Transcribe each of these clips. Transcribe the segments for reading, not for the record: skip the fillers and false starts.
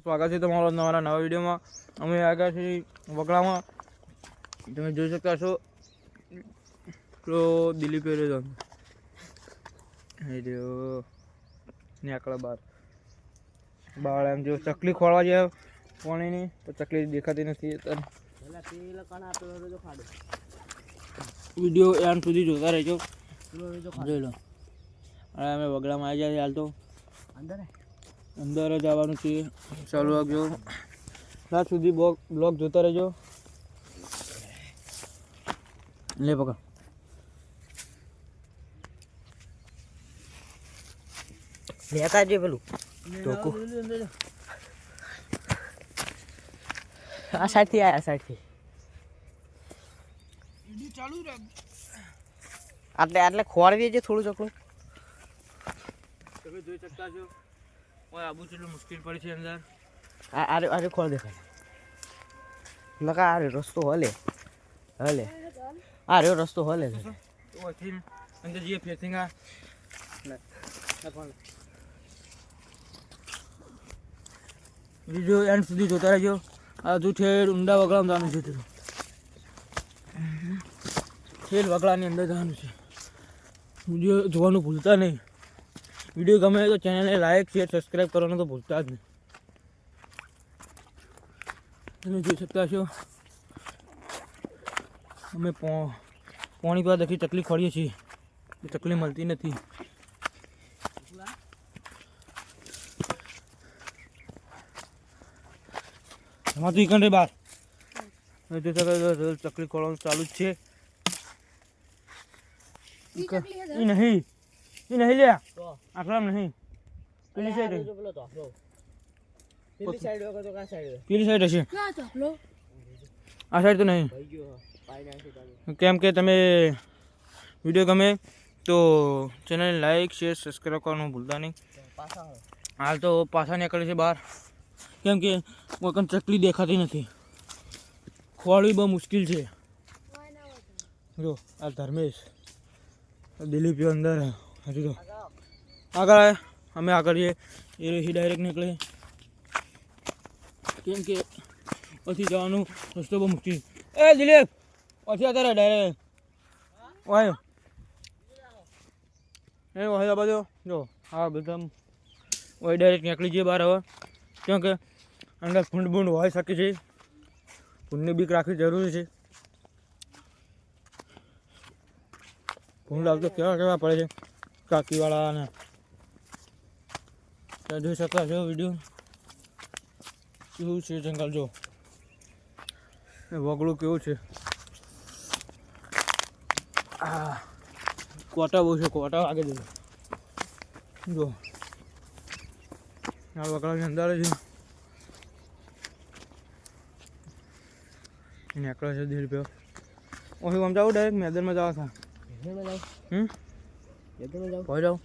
સ્વાગત છે તમારો તમારા નવા વિડીયોમાં. અમે આવ્યા છીએ વગડામાં. તમે જોઈ શકતા છો તો દિલીપ રહ્યો ને આકડા બાર એમ જો ચકલી ખોળવા જાય પાણીની તો ચકલી દેખાતી નથી. વિડીયો એન્ડ સુધી જોતા રહેજો, જોઈ લો. અમે વગડામાં આવી જાય હાલ તો અંદર જ આવવાનું છે. ચાલુ રાખજો, રાત સુધી બ્લોગ જોતા રહેજો. લે પકડ. લેતા જે પેલું ટોકું આ સાઈડથી આયા સાઈડથી ચાલુ રાખ. આટલે ખોરવી છે થોડું ચકલું. તમે જોઈ શકતા છો આબુ કેટલું મુશ્કેલ પડે છે અંદર. આરે ખોળ દેખાય લગા. આરે રસ્તો હલે આ રહ્યો રસ્તો હલે અંદર જઈએ ફેસિંગ. વિડીયો એન્ડ સુધી જોતા રહેજો. આ હજુ ઠેર ઊંડા વગડામાં જવાનું છે. ઠેર વગડાની અંદર જવાનું છે. વિડીયો જોવાનું ભૂલતા નહીં. વિડીયો ગમે તો ચેનલને લાઈક શેર સબસ્ક્રાઈબ કરવાનું તો ભૂલતા જ નહીં. તમે જોઈ શકતા છો અમે પાણી પર દેખી ચકલી ખોડીએ છીએ. ચકલી મળતી નથી. એમાં તો ઈકંડે બાર ચકલી ખોળવાનું ચાલુ જ છે. એ નહીં લ્યા આખલામ નહીં. પેલી સાઈડ હશે. આ સાઈડ તો નહીં. કેમ કે તમે વિડીયો ગમે તો ચેનલને લાઈક શેર સબસ્ક્રાઈબ કરવાનું ભૂલતા નહીં. હાલ તો પાછા નીકળે છે બહાર, કેમ કે કોઈ ચકલી દેખાતી નથી. ખોળવી બહુ મુશ્કેલ છે. જો આ ધર્મેશ દિલીપ અંદર હજુ તો આગળ આવે. અમે આગળ જઈએ એ ડાયરેક્ટ નીકળે, કેમ કે પછી જવાનું રસ્તો બહુ મુશ્કેલ. એ દિલીપ પછી અત્યારે ડાયરેક્ટ વાયો એ વાયો બાજુ જો હા બધા વહી ડાયરેક્ટ નીકળી જઈએ બહાર હવે. કેમ કે અંદર ફૂંડ બૂંડ હોઈ શકે છે. ફૂંડની બીક રાખવી જરૂરી છે. ફૂંડ આવતો કેવા પડે છે કાકીવાળા ને. ત્યાં જોઈ શકતા છો વિડીયો કેવું છે જંગલ. જો વગડું કેવું છે. કોટા બહુ છે. કોટા વાગે દે જો આ વગડાની અંદર છે. નીકળે છે 1.5 રૂપિયા. ઓહી આમ જાવ ડાયરેક્ટ મેદાનમાં જાવ હતા. હોય જાવ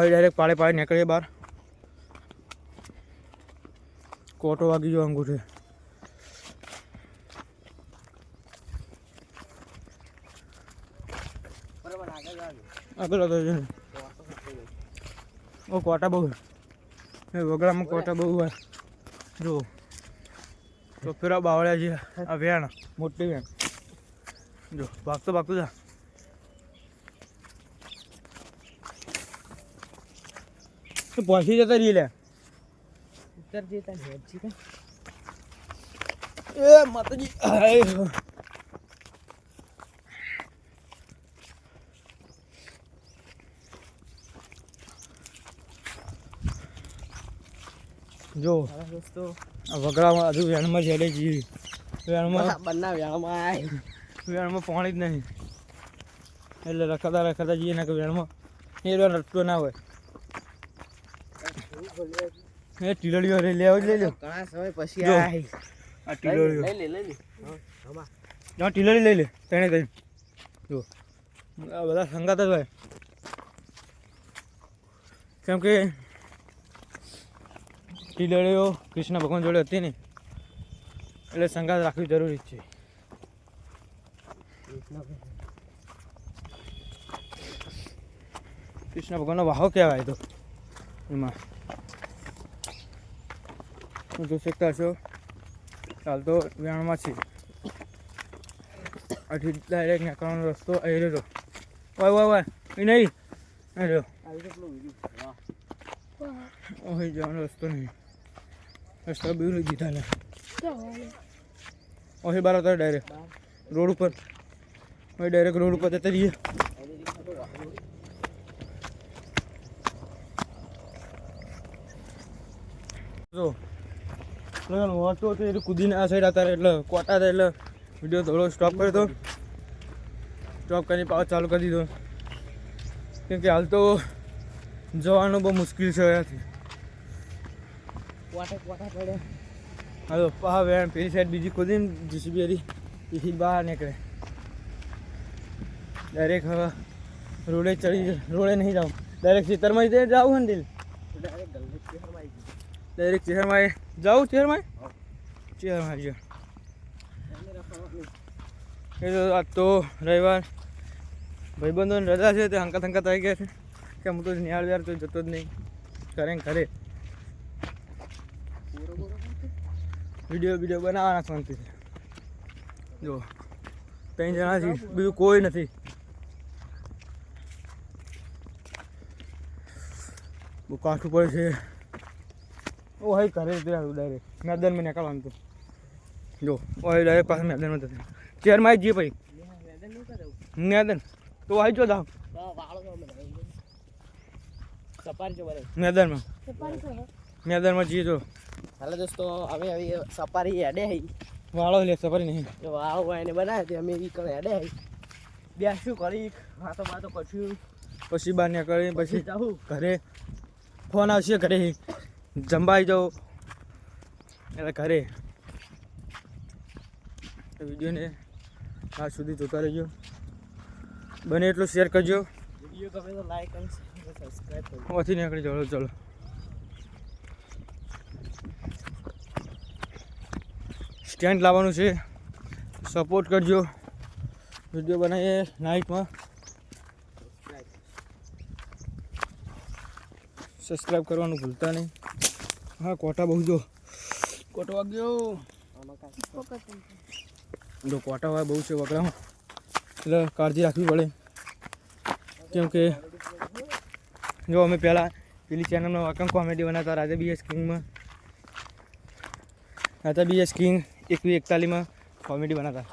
ડાયરેક્ટ પાડે નીકળીએ બહાર. કોટો વાગી ગયો અંગૂઠે. આગળ ઓ કોટા બહુ વગડામાં કોટા બહુ હોય. જો તો પેલા બાવળ્યા છે. આ વેણ મોટી વેણ જો ભાગતું જા. પહોંચી જતા રહી લે ઉતર જતા એ માતાજી. જો વગડામાં હજુ વેણમાં ચડે છીએ. વેણમાં પાણી જ નહીં એટલે રખડતા જઈએ ને કે વેણમાં એ રસ્તો ના હોય. એ ટીલડીઓ લઈ લે લઈ લો ઘણા સમય પછી આ ટીલડીઓ ટીલડી લઈ લે તેને કઈ. જો આ બધા સંગાત જ હોય, કેમ કે ટીલડીઓ કૃષ્ણ ભગવાન જોડે હતી ને એટલે સંગાત રાખવી જરૂરી છે. કૃષ્ણ ભગવાનનો વાહો કહેવાય તો એમાં જોઈ શકતા છો હાલ તો વેણમાં છે આથી ડાયરેક્ટ નીકળવાનો રસ્તો આવી રહ્યો વાય એ નહીં રહ્યો અહીં જવાનો રસ્તો નહીં રસ્તા બી રહી દીધા ને અહીં બાર હતા ડાયરેક્ટ રોડ ઉપર અહીં ડાયરેક્ટ રોડ ઉપર જતા રહીએ જો વાંચતો હતો એટલે કૂદીને આ સાઈડ હતા એટલે કોટા હતા એટલે વિડીયો થોડો સ્ટોપ કર્યો હતો સ્ટોપ કરીને પાછો ચાલુ કરી દીધો કેમ કે હાલ તો જવાનું બહુ મુશ્કેલ છે અહીંયાથી હાલો પા વેણ પેલી સાઈડ બીજી કૂદીને જીસીબી હરી એથી બહાર નીકળે ડાયરેક્ટ હવે રોડે ચડી રોડે નહીં જાઉં ડાયરેક્ટ ખેતરમાં જાવું ને દિલ ડાયરેક્ટ ચેહરમાં જાઉં ચેહરમાં ગયો એ તો આજ તો રવિવાર ભાઈબંધોની રજા છે તે હંકાત આવી ગયા છે કે હું તો નિહાળ વ્યાર તો જતો જ નહીં ઘરે વિડીયો બનાવવાના શાંતિથી જો 3 જણા છે બીજું કોઈ નથી બહુ કાઠું પડે છે ઓ હાઈ કરે ડાયરેક્ટ મેદાનમાં નીકળવાનું તો જો ઓ હાઈ ડાયરેક્ટ પાસે મેદાનમાં થશે ચેરમાં આવી જઈએ ભાઈ મેદાન તો આવી જો દાવ મેદાનમાં જઈએ જો હાલો દોસ્તો અમે આવી સપારી હેડે હઈ વાળો લે સપારી નહીં વાળો એને બનાવે તે અમે ઈ કરે હેડે હઈ બે શું કરી વાતો કરશું પછી બહાર નીકળી પછી જાઉં ઘરે ફોન આવશે ઘરે જમવા આવી જાઉં એટલે ઘરે વિડીયોને આજ સુધી જોતા રહેજો બને એટલું શેર કરજો વિડીયો ગમે તો લાઈક અને સબસ્ક્રાઇબ કરજો ઓથી નીકળી ચલો ચલો સ્ટેન્ડ લાવવાનું છે સપોર્ટ કરજો વિડીયો બનાવીએ નાઇટમાં સબસ્ક્રાઈબ કરવાનું ભૂલતા નહીં હા કોટા બહુ જો કોટો વાગ્યો જો કોટા હોય બહુ છે વગડામાં એટલે કાળજી રાખવી પડે કેમ કે જો અમે પહેલાં પેલી ચેનલમાં વાકમ કોમેડી બનાવતા રાજા બીએસ કિંગમાં રાજા બીએસ કિંગ 2141માં કોમેડી બનાવતા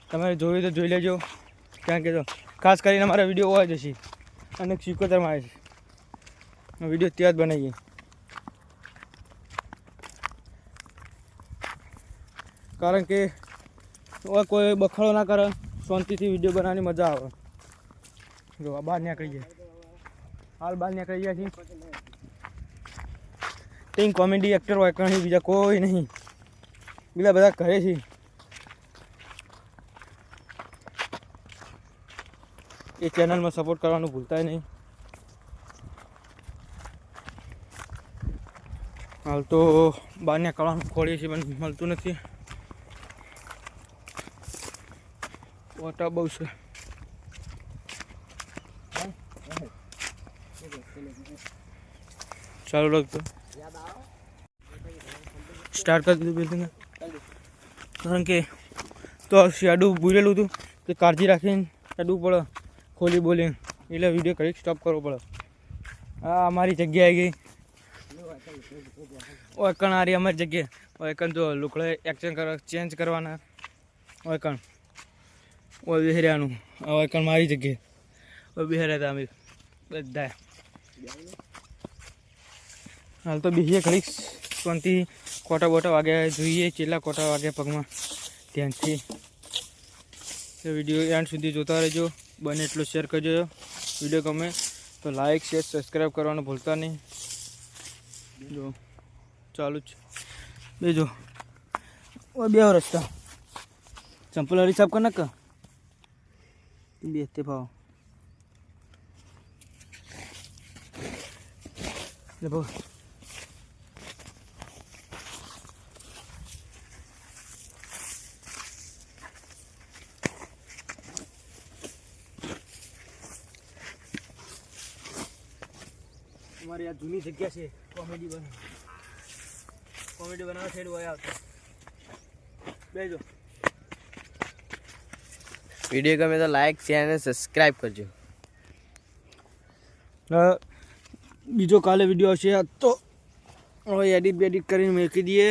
તમારે જોયું તો જોઈ લેજો કારણ કે જો ખાસ કરીને અમારા વિડીયો હોય જશે અને 77માં આવે છે વિડીયો ત્યાં જ બનાવીએ કારણ કે કોઈ બખાડો ના કરે શાંતિથી વિડીયો બનાવવાની મજા આવે જો આ બહાર નીકળી જાય હાલ બહાર નીકળી ગયા છીએ ટીમ કોમેડી એક્ટર હોય કहीं બીજા કોઈ નહીં બીજા બધા ઘરે છે એ ચેનલમાં સપોર્ટ કરવાનું ભૂલતા નહીં હાલ તો બહાર નીકળવાનું ખોલીએ છીએ પણ મળતું નથી વોટા બહુ છે ચાલુ રાખતો સ્ટાર્ટ કરી દીધું બિલ્ડિંગ કારણ કે તો શેડું ભૂલેલું હતું કે કાળજી રાખીને શેડું પડે ખોલી બોલી એટલે વિડીયો કરી સ્ટોપ કરવો પડે આ અમારી જગ્યા આવી ગઈ ઓયકણ આ રહી અમારી જગ્યા ઓયકણ જો લુકડે ચેન્જ કરવાના ઓયકણ ઓય બિહાર્યાનું ઓયકણ મારી જગ્યાએ ઓય બિહાર્યા હતા અમે બધા હાલ તો બીજે ઘડીક શાંતિ કોટા બોટા વાગ્યા જોઈએ કેટલા કોટા વાગ્યા પગમાં ધ્યાનથી તો વિડીયો એન્ડ સુધી જોતા રહેજો બને એટલો શેર કરજો વિડીયો ગમે તો લાઈક શેર સબસ્ક્રાઈબ કરવાનું ભૂલતા નહીં જો ચાલુ જ બેજો બે રસ્તા ચંપલ હરી સાફ કર નાખ બે તે ભાવ લે ભાવ અમારી આ જૂની જગ્યા છે કોમેડી બને કોમેડી બનાવવા સાઈડ હોય આવતો બેજો. વિડીયો ગમે તો લાઈક શેર અને સબસ્ક્રાઈબ કરજો. બીજો કાલે વિડીયો આવશે. તો હવે એડિટ કરીને મૂકી દઈએ.